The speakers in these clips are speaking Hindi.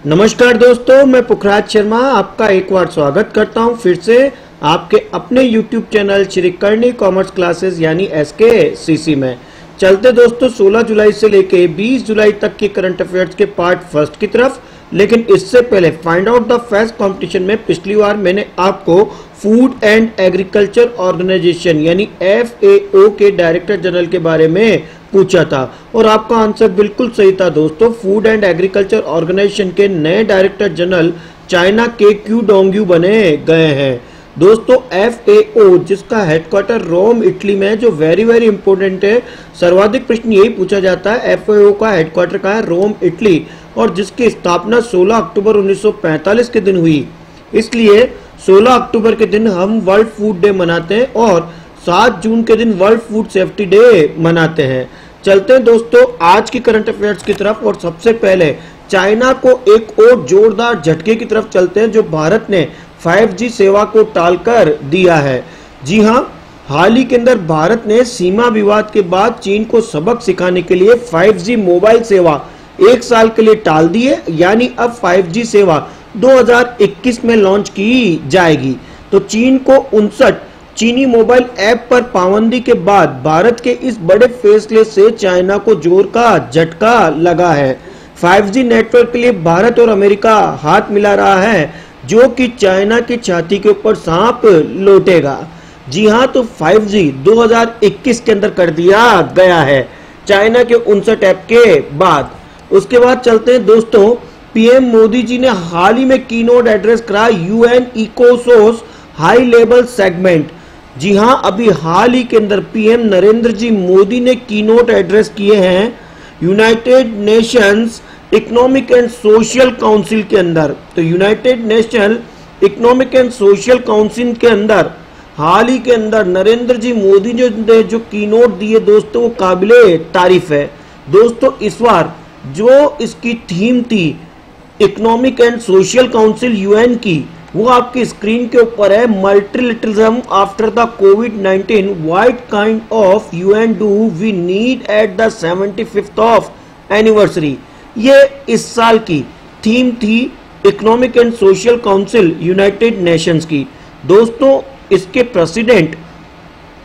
नमस्कार दोस्तों, मैं पुखराज शर्मा आपका एक बार स्वागत करता हूं फिर से आपके अपने YouTube channel Shri Karni commerce classes यानी SKCC में। चलते दोस्तों 16 जुलाई से लेके 20 जुलाई तक के करंट अफेयर्स के पार्ट फर्स्ट की तरफ। लेकिन इससे पहले find out the fact competition में पिछली बार मैंने आपको फूड एंड एग्रीकल्चर ऑर्गेनाइजेशन यानी FAO के डायरेक्टर जनरल के बारे में पूछा था और आपका आंसर बिल्कुल सही था दोस्तों। फूड एंड एग्रीकल्चर ऑर्गेनाइजेशन के नए डायरेक्टर जनरल चाइना के क्यू डोंग्यू बने गए हैं दोस्तों। FAO जिसका हेडक्वार्टर रोम इटली में है, जो वेरी इंपोर्टेंट है। सर्वाधिक प्रश्न यही पूछा जाता है FAO का हेडक्वार्टर कहाँ है, रोम इटली, और जिसकी स्थापना 16 अक्टूबर 1945 के दिन हुई। इसलिए 16 अक्टूबर के दिन हम वर्ल्ड फूड डे मनाते हैं और 7 जून के दिन वर्ल्ड फूड सेफ्टी डे मनाते हैं। चलते हैं दोस्तों आज की करंट अफेयर्स की तरफ और सबसे पहले चाइना को एक और जोरदार झटके की तरफ चलते हैं जो भारत ने 5G सेवा को टालकर दिया है। जी हां, हाल ही के अंदर भारत ने सीमा विवाद के बाद चीन को सबक सिखाने के लिए 5G मोबाइल सेवा 1 साल के लिए टाल दी है, यानी अब 5G सेवा 2021 में लॉन्च की जाएगी। तो चीन को 59 चीनी मोबाइल ऐप पर पाबंदी के बाद भारत के इस बड़े फैसले से चाइना को जोर का झटका लगा है। 5G नेटवर्क के लिए भारत और अमेरिका हाथ मिला रहा है, जो कि चाइना की छाती के ऊपर सांप लौटेगा। जी हां, तो 5G 2021 के अंदर कर दिया गया है चाइना के 59 ऐप के बाद। उसके बाद चलते हैं दोस्तों, पीएम मोदी जी ने हाल ही में कीनोट एड्रेस करा UN इकोसोस हाई लेवल सेगमेंट। जी हां, अभी हाल ही के अंदर पीएम नरेंद्र जी मोदी ने कीनोट एड्रेस किए हैं United Nations economic and social council के अंदर। तो United nation economic and social council के अंदर हाल ही के अंदर नरेंद्र जी मोदी ने जो कीनोट दिए दोस्तों, वो काबिले तारीफ है दोस्तों। इस बार जो इसकी थीम थी economic and social council UN की, वो आपकी स्क्रीन के ऊपर है। मल्टीलिटरलिज्म आफ्टर द कोविड-19, what kind of UN do we need at the 75th of anniversary. ये इस साल की थीम थी economic and social council united nations की दोस्तों। इसके प्रेसिडेंट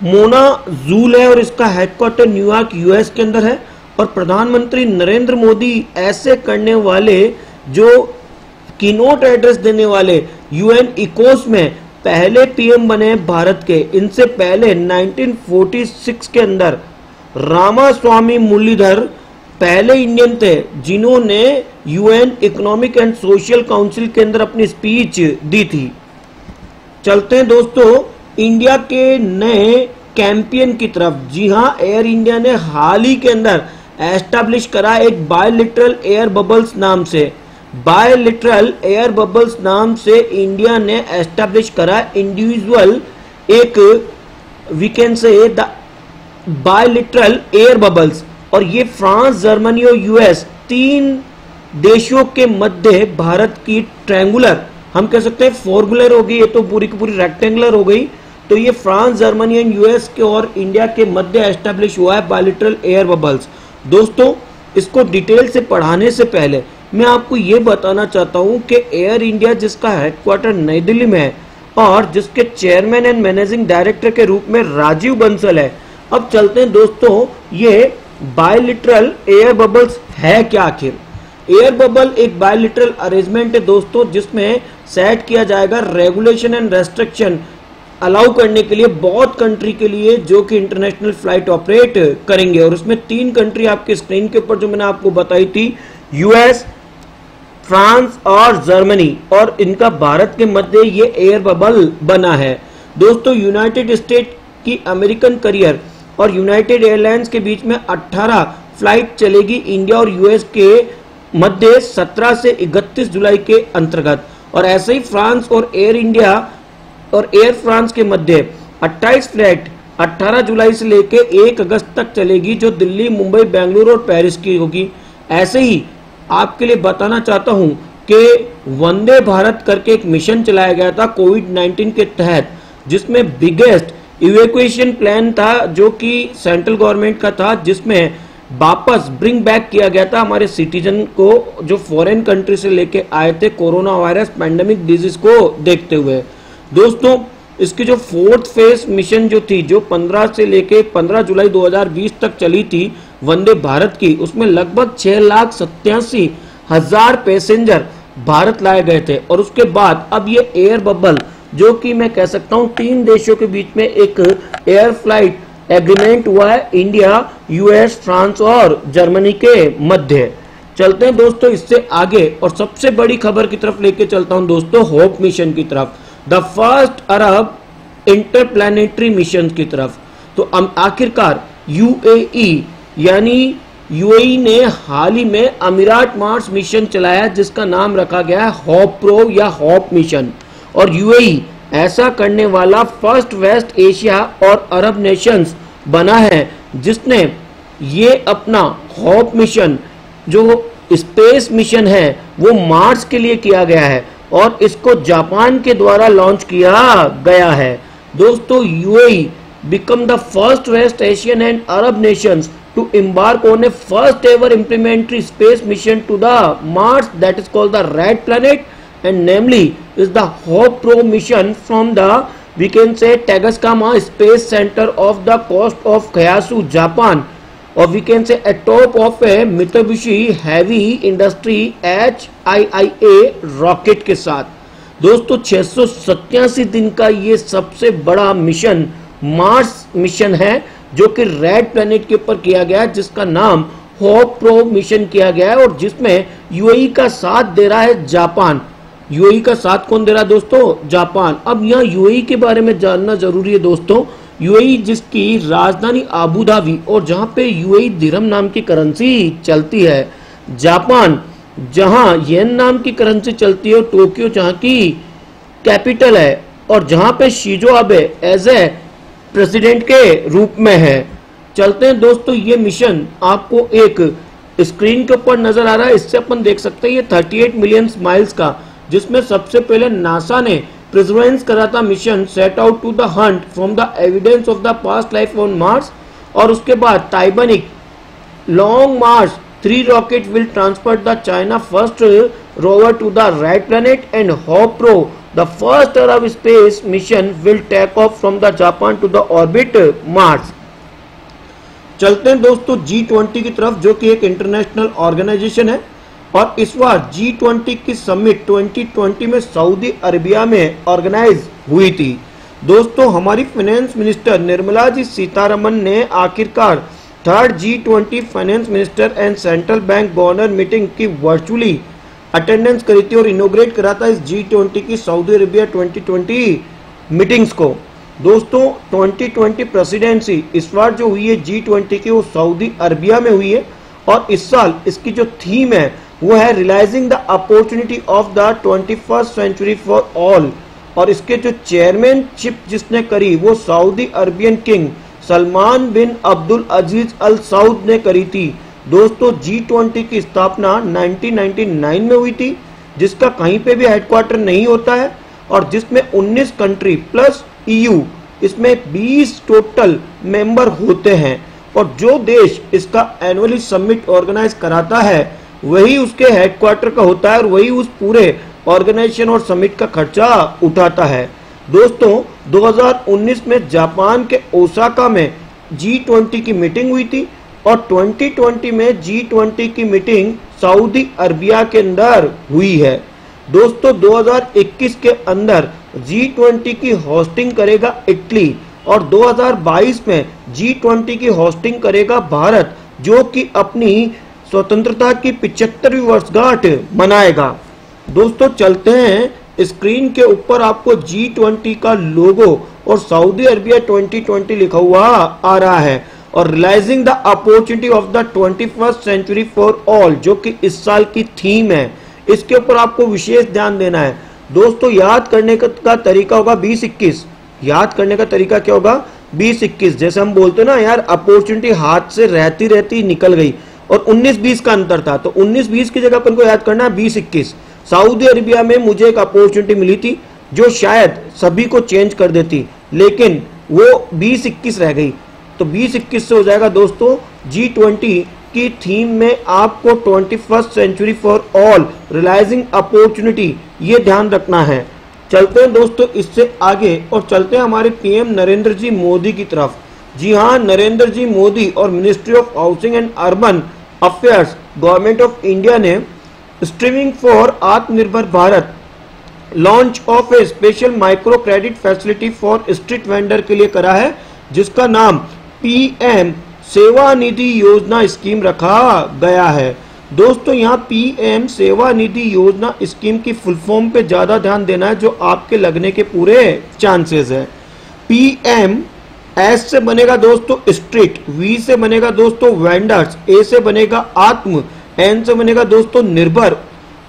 मोना जूल है और इसका हेडक्वार्टर न्यूयॉर्क US के अंदर है। और प्रधानमंत्री नरेंद्र मोदी ऐसे करने वाले जो कीनोट एड्रेस देने वाले UN इकोस में पहले PM बने भारत के। इनसे पहले 1946 के अंदर रामास्वामी मुरलीधर पहले इंडियन थे जिन्होंने UN economic and social council के अंदर अपनी स्पीच दी थी। चलते हैं दोस्तों इंडिया के नए कैंपियन की तरफ। जी हां, एयर इंडिया ने हाल ही के अंदर एस्टैब्लिश करा एक बायलिटरल एयर बबल्स नाम से। बायलिटरल एयर बबल्स नाम से इंडिया ने एस्टैब्लिश करा इंडिविजुअल एक we can say the bilateral air bubbles. और ये फ्रांस, जर्मनी और US 3 देशों के मध्य भारत की ट्रायंगुलर, हम कह सकते हैं फोर्गुलर हो गई, ये तो पूरी की पूरी रेक्टेंगुलर हो गई। तो ये फ्रांस, जर्मनी एंड US के और इंडिया के मध्य एस्टैब्लिश हुआ है बायलिटरल एयर बबल्स। दोस्तों इसको डिटेल से पढ़ाने से पहले मैं आपको ये बताना चाहता हूं कि एयर इंडिया जिसका हेडक्वार्टर नई दिल्ली में है और जिसके चेयरमैन एंड मैनेजिंग डायरेक्टर के रूप में राजीव बंसल है। अब चलते हैं दोस्तों, ये बायलिटरल एयर बबल्स है क्या आखिर। एयर बबल एक बायलिटरल अरेंजमेंट है दोस्तों, जिसमें सेट किया जाएगा रेगुलेशन एंड रेस्ट्रिक्शन अलाउ करने के लिए बहुत कंट्री के लिए जो कि इंटरनेशनल फ्लाइट ऑपरेट करेंगे। और उसमें 3 कंट्री आपके स्क्रीन के ऊपर जो मैंने आपको बताई थी, US, फ्रांस और जर्मनी, और इनका भारत के मध्य ये एयर बबल बना है दोस्तों। यूनाइटेड स्टेट की अमेरिकन करियर और यूनाइटेड एयरलाइंस के बीच में 18 फ्लाइट चलेगी इंडिया और US के मध्य 17 से 31 जुलाई के अंतर्गत। और ऐसे ही फ्रांस और एयर इंडिया और एयर फ्रांस के मध्य 28 फ्लाइट 18 जुलाई से लेकर 1 अगस्त तक चलेगी, जो दिल्ली, मुंबई, बेंगलुरु और पेरिस की होगी। ऐसे ही आपके लिए बताना चाहता हूं कि वंदे भारत करके एक मिशन चलाया गया था कोविड-19 के तहत, जिसमें बिगेस्ट इवैक्यूएशन प्लान था जो कि सेंट्रल गवर्नमेंट का था, जिसमें वापस ब्रिंग बैक किया गया था हमारे सिटीजन को जो फॉरेन कंट्री से लेके आए थे कोरोना वायरस पैंडेमिक डिजीज को देखते हुए। दोस्तों इसकी जो फोर्थ फेज मिशन जो थी, जो 15 से लेके 15 जुलाई 2020 तक चली थी वंदे भारत की, उसमें लगभग 6,87,000 पैसेंजर भारत लाए गए थे। और उसके बाद अब ये एयर बबल, जो कि मैं कह सकता हूं 3 देशों के बीच में एक एयर फ्लाइट एग्रीमेंट हुआ है, इंडिया, यूएस, फ्रांस और जर्मनी के मध्य। चलते हैं दोस्तों इससे आगे और सबसे बड़ी खबर की तरफ लेके चलता हूं दोस्तों, होप मिशन की तरफ, the first Arab interplanetary mission की तरफ। तो आखिरकार यूएई यानी यूएई ने हाल ही में अमीरात मार्स मिशन चलाया जिसका नाम रखा गया है होप प्रो या होप मिशन। और यूएई ऐसा करने वाला फर्स्ट वेस्ट एशिया और अरब नेशंस बना है जिसने ये अपना होप मिशन, जो स्पेस मिशन है, वो मार्स के लिए किया गया है और इसको जापान के द्वारा लॉन्च किया गया है। दोस्तों UAE become the first West Asian and Arab nations to embark on a first ever implementary space mission to the Mars, that is called the Red Planet, and namely is the Hope Pro mission from the, we can say, Tagaskama Space Center of the coast of Kyushu, Japan, or we can say atop of a Mitsubishi Heavy Industry HIIA rocket के साथ। दोस्तों 687 दिन का ये सबसे बड़ा मिशन मार्स मिशन है जो कि रेड प्लैनेट के ऊपर किया गया है, जिसका नाम होप प्रो मिशन किया गया है और जिसमें यूएई का साथ दे रहा है जापान। यूएई का साथ कौन दे रहा है दोस्तों? जापान। अब यहाँ यूएई के बारे में जानना जरूरी है दोस्तों। यूएई जिसकी राजधानी आबू धाबी और जहां पे यूएई दिरहम नाम की करेंसी चलती है, जापान जहां येन नाम की करेंसी चलती है, टोक्यो जहां की कैपिटल है और जहां पे Shinzo Abe as a president के रूप में है। चलते हैं दोस्तों, ये मिशन आपको एक स्क्रीन के ऊपर नजर आ रहा है, इससे अपन देख सकते हैं ये 38 मिलियन माइल्स का, जिसमें सबसे पहले नासा ने प्रिजर्वेंस करा था mission set out to the hunt from the evidence of the past life on Mars. और उसके बाद टाइबनिक long March 3 rocket will transfer the China first rover to the red planet and hope probe the first Arab space mission will take off from the Japan to the orbit Mars। चलते हैं दोस्तों G20 की तरफ, जो कि एक इंटरनेशनल ऑर्गेनाइजेशन है और इस बार G20 की समिट 2020 में सऊदी अरेबिया में ऑर्गेनाइज हुई थी। दोस्तों हमारी फाइनेंस मिनिस्टर निर्मला जी सीतारमन ने आखिरकार 3rd G20 finance minister and central bank governor meeting की वर्चुअली अटेंडेंस करी थी और इनोग्रेट करा था इस G20 की सऊदी अरेबिया 2020 मीटिंग्स को। दोस्तों 2020 प्रेसिडेंसी इस बार जो हुई है G20 की, वो सऊदी अरेबिया में हुई है और इस साल इसकी जो थीम है वो है realizing the opportunity of the 21st century for all. और इसके जो चेयरमैनशिप जिसने करी वो Saudi Arabian king Salman bin Abdul Aziz Al Saud ने करी थी। दोस्तों G20 की स्थापना 1999 में हुई थी, जिसका कहीं पे भी हेडक्वार्टर नहीं होता है और जिसमें 19 कंट्री प्लस EU, इसमें 20 टोटल मेंबर होते हैं और जो देश इसका एनुअली समिट ऑर्गेनाइज कराता है वही उसके हेडक्वार्टर का होता है और वही उस पूरे ऑर्गेनाइजेशन और समिट का खर्चा उठाता है। दोस्तों 2019 में जापान के ओसाका में G20 की मीटिंग हुई थी और 2020 में G20 की मीटिंग सऊदी अरबिया के अंदर हुई है। दोस्तों 2021 के अंदर G20 की होस्टिंग करेगा इटली और 2022 में G20 की होस्टिंग करेगा भारत, जो कि अपनी स्वतंत्रता की 75वीं वर्षगांठ मनाएगा। दोस्तों चलते हैं, स्क्रीन के ऊपर आपको G20 का लोगो और सऊदी अरबिया 2020 लिखा हुआ आ रहा है और realizing the opportunity of the 21st century for all, जो कि इस साल की थीम है। इसके ऊपर आपको विशेष ध्यान देना है। दोस्तों याद करने का तरीका होगा 20-21। याद करने का तरीका क्या होगा? 20-21। जैसे हम बोलते ना यार, अपॉर्चुनिटी हाथ से रहती रहती निकल गई और 19-20 का अंतर था, तो 19-20 की जगह अपन को याद करना है 20-21। सऊदी अरेबिया में मुझे एक अपॉर्चुनिटी मिली थी जो शायद सभी को चेंज कर देती, लेकिन वो 20-21 रह गई। तो 20-21 से हो जाएगा दोस्तों G20 की थीम में आपको 21st century for all realizing opportunity, ये ध्यान रखना है। चलते हैं दोस्तों इससे आगे और चलते हैं हमारे पीएम नरेंद्र जी मोदी की तरफ। जी हाँ, नरेंद्र जी मोदी और ministry of housing and urban affairs government of India ने स्ट्रीमिंग फॉर आत्मनिर्भर Bharat launch of A special micro credit facility for street vendor के लिए करा है, जिसका नाम पीएम सेवा निधि योजना स्कीम रखा गया है। दोस्तों यहाँ पीएम सेवा निधि योजना स्कीम की फुल फॉर्म पे ज्यादा ध्यान देना है, जो आपके लगने के पूरे चांसेस है। पीएम एस से बनेगा दोस्तों स्ट्रीट, वी से बनेगा दोस्तों वेंडर्स, ए से बनेगा आत्म, एन से बनेगा दोस्तों निर्भर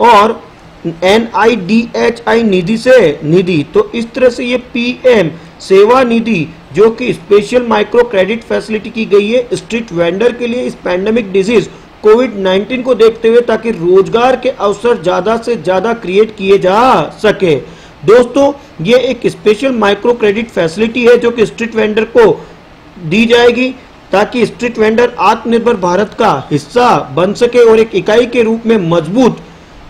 और NIDHI निधि से निधि। तो इस तरह से ये पीएम सेवा निधि जो कि स्पेशल माइक्रो क्रेडिट फैसिलिटी की गई है स्ट्रीट वेंडर के लिए इस पैंडेमिक डिजीज कोविड-19 को देखते हुए, ताकि रोजगार के अवसर ज्यादा से ज्यादा क्रिएट किए जा सके। दोस्तों ये एक स्पेशल माइक्रो क्रेडिट फैसिलिटी है जो कि स्ट्रीट वेंडर को दी जाएगी, ताकि स्ट्रीट वेंडर आत्मनिर्भर भारत का हिस्सा बन सके और एक इकाई के रूप में मजबूत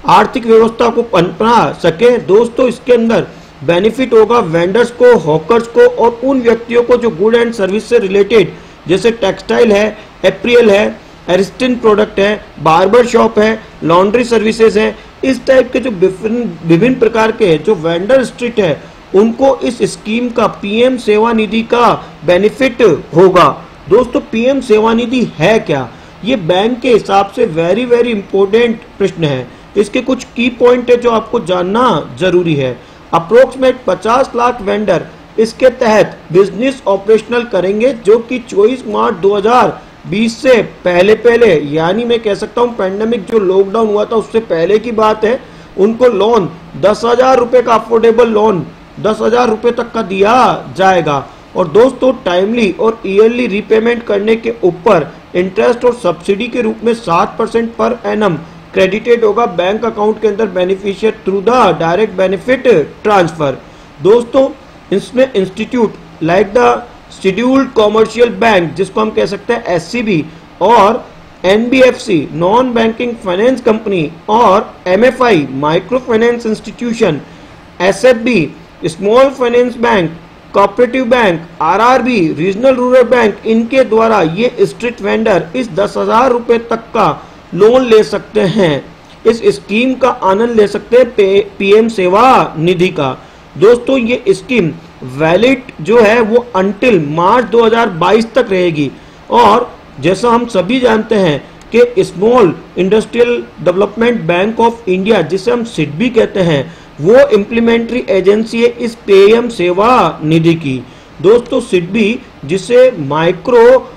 आर्थिक व्यवस्था को पनपा सके। दोस्तों इसके अंदर बेनिफिट होगा वेंडर्स को, हॉकर्स को और उन व्यक्तियों को जो गुड एंड सर्विस से रिलेटेड, जैसे टेक्सटाइल है, एप्रियल है, एरिस्टिन प्रोडक्ट है, बार्बर शॉप है, लॉन्ड्री सर्विसेज है, इस टाइप के जो विभिन्न प्रकार के जो वेंडर स्ट्रीट है उनको इस स्कीम का पीएम सेवा निधि का बेनिफिट होगा। दोस्तों पीएम सेवा निधि है क्या, ये बैंक के हिसाब से वेरी वेरी इंपॉर्टेंट प्रश्न है। इसके कुछ की पॉइंट है जो आपको जानना जरूरी है। अप्रोक्सीमेट 50 लाख वेंडर इसके तहत बिजनेस ऑपरेशनल करेंगे, जो कि 24 मार्च 2020 से पहले यानी मैं कह सकता हूं पैंडेमिक जो लॉकडाउन हुआ था उससे पहले की बात है, उनको लोन 10,000 रुपए का अफोर्डेबल लोन 10,000 रुपए तक का दिया जाएगा। और दोस्तों टाइमली और ईयरली रीपेमेंट करने के ऊपर इंटरेस्ट और सब्सिडी के रूप में 7% पर एनम क्रेडिटेड होगा बैंक अकाउंट के अंदर beneficiary through the direct benefit transfer. दोस्तों इसमें institute like the scheduled commercial bank, जिसको हम कह सकते हैं SCB, और NBFC non banking finance company, और MFI micro finance institution, SFB small finance bank, cooperative bank, RRB regional rural bank, इनके द्वारा ये स्ट्रीट वेंडर इस 10,000 रुपए तक का लोन ले सकते हैं, इस स्कीम का आनंद ले सकते हैं पीएम सेवा निधि का। दोस्तों ये स्कीम वैलिड जो है वो अंटिल मार्च 2022 तक रहेगी। और जैसा हम सभी जानते हैं कि small industrial development bank of India, जिसे हम सिडबी कहते हैं, वो इम्प्लीमेंट्री एजेंसी है इस पीएम सेवा निधि की। दोस्तों सिडबी, जिसे माइक्रो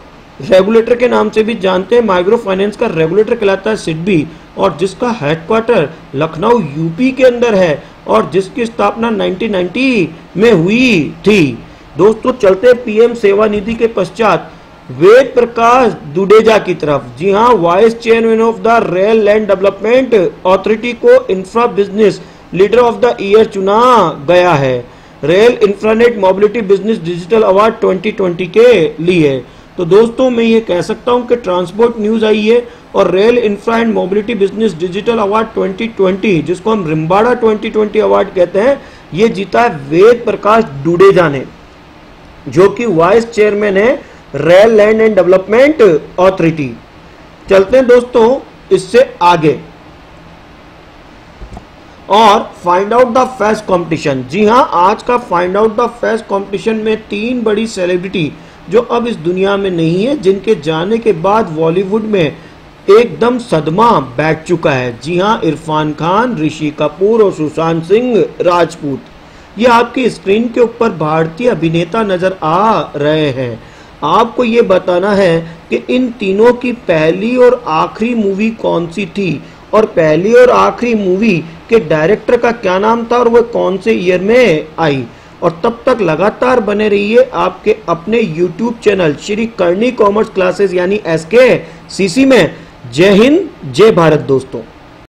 रेगुलेटर के नाम से भी जानते हैं, माइक्रो फाइनेंस का रेगुलेटर कहलाता है सिडबी, और जिसका हेडक्वार्टर लखनऊ यूपी के अंदर है और जिसकी स्थापना 1990 में हुई थी। दोस्तों चलते पीएम सेवा निधि के पश्चात वेद प्रकाश दुडेजा की तरफ। जी हाँ, vice chairman of the rail land development authority को infra business leader of the year चुना गया है rail infranet mobility business digital award 2020 के लिए। तो दोस्तों मैं ये कह सकता हूं कि ट्रांसपोर्ट न्यूज आई है और rail infra and mobility business digital award 2020, जिसको हम रिम्बाडा 2020 अवार्ड कहते हैं, ये जीता है वेद प्रकाश डुडेजा ने, जो कि वाइस चेयरमैन है rail land and development authority. चलते हैं दोस्तों इससे आगे और find out the fest competition. जी हाँ, आज का find out the fest competition में 3 बड़ी सेलिब्रिटी जो अब इस दुनिया में नहीं है, जिनके जाने के बाद बॉलीवुड में एकदम सदमा बैठ चुका है। जी हाँ, इरफान खान, ऋषि कपूर और सुशांत सिंह राजपूत। ये आपकी स्क्रीन के ऊपर भारतीय अभिनेता नजर आ रहे हैं। आपको ये बताना है कि इन तीनों की पहली और आखिरी मूवी कौन सी थी और पहली और आखिरी मूवी के डायरेक्टर का क्या नाम था और वह कौन से ईयर में आई। और तब तक लगातार बने रहिए आपके अपने YouTube चैनल श्री करनी कॉमर्स क्लासेस यानी SKCC में। जय हिंद, जय भारत दोस्तों।